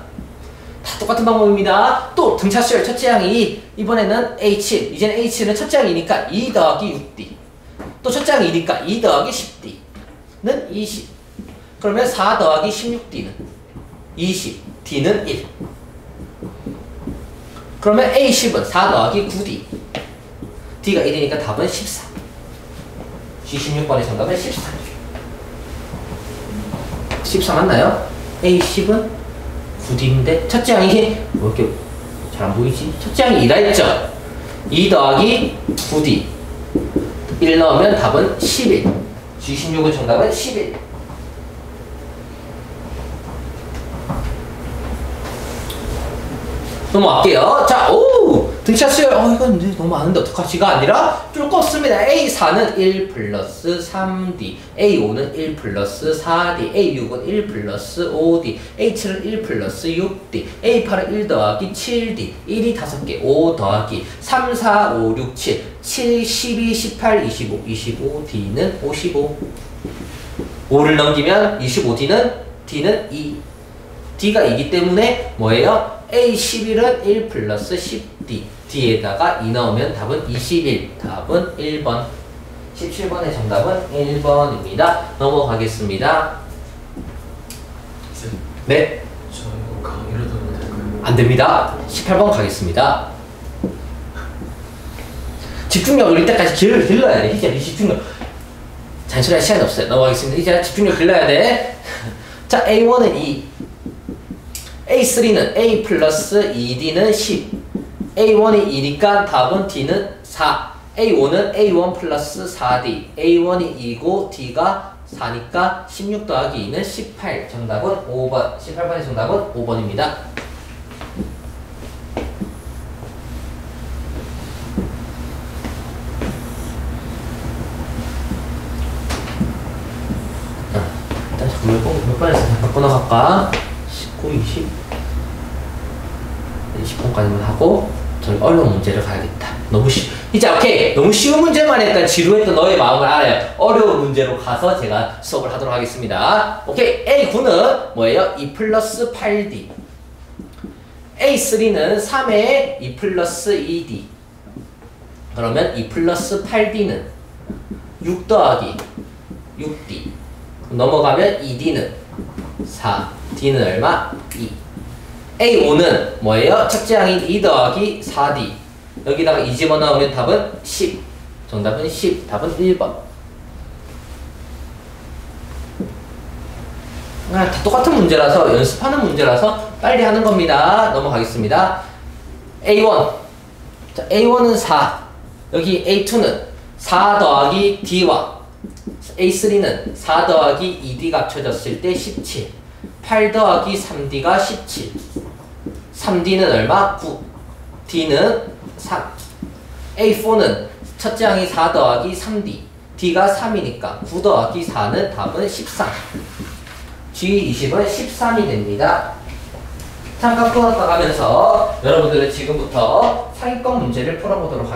다 똑같은 방법입니다. 또 등차수열 첫째 항이 2 이번에는 A7 이제는 A7은 첫째 항이니까 2 더하기 6D 또 첫째 항이니까 2 더하기 10D는 20 그러면 4 더하기 16D는 20 D는 1 그러면 A10은 4 더하기 9D D가 1이니까 답은 14. G16번의 정답은 14. 14 맞나요? A10은 9D인데 첫째 항이 왜 이렇게 잘 안 보이지? 첫째 항이 2라 했죠? 2 더하기 9D 1 넣으면 답은 11. G16은 정답은 11. 넘어갈게요. 자, 오! 등차 수열. 이건 이제 너무 많은데 어떡하지가 아니라 줄 거 없습니다. A4는 1 플러스 3D, A5는 1 플러스 4D, A6은 1 플러스 5D, A7은 1 플러스 6D, A8은 1 더하기 7D, 1이 5개, 5 더하기 3, 4, 5, 6, 7, 7, 12, 18, 25, 25D는 55. 5를 넘기면 25D는 D는 2. D가 2기 때문에 뭐예요? A11은 1 플러스 10D. D에다가 2 넣으면 답은 21. 답은 1번. 17번의 정답은 1번입니다. 넘어가겠습니다. 쌤, 네. 저 이거 강의로 들어도 될까요? 안 됩니다. 18번 가겠습니다. 집중력을 이때까지 길러야 돼. 이제 집중력. 잔소리할 시간이 없어요. 넘어가겠습니다. 이제 집중력 길러야 돼. 자, A1은 2. A3는 A 플러스 2D는 10. A1이 2니까 답은 D는 4. A5는 A1 플러스 4D. A1이 2고 D가 4니까 16 더하기 2는 18. 정답은 5번. 18번의 정답은 5번입니다. 일단 몇 번에서 바꿔나갈까? 19, 20, 20번까지만 하고 좀 어려운 문제를 가야겠다. 이제 오케이. 너무 쉬운 문제만 했던 지루했던 너의 마음을 알아요. 어려운 문제로 가서 제가 수업을 하도록 하겠습니다. 오케이. A9는 뭐예요? 2 플러스 8D. A3는 3에 2 플러스 2D. 그러면 2 플러스 8D는 6 더하기 6D. 넘어가면 2D는 4. D는 얼마? 2. A5는 뭐예요? 첫째 항인 2 더하기 4D. 여기다가 2 집어넣으면 답은 10. 정답은 10. 답은 1번. 다 똑같은 문제라서 연습하는 문제라서 빨리 하는 겁니다. 넘어가겠습니다. A1. 자, A1은 4. 여기 A2는 4 더하기 D와 A3는 4 더하기 2D가 합쳐졌을 때 17. 8 더하기 3D가 17. 3D는 얼마? 9. D는 3. A4는 첫째 항이 4 더하기 3D. D가 3이니까 9 더하기 4는 답은 13. G20은 13이 됩니다. 잠깐 끊었다 가면서 여러분들은 지금부터 상위권 문제를 풀어보도록 하겠습니다.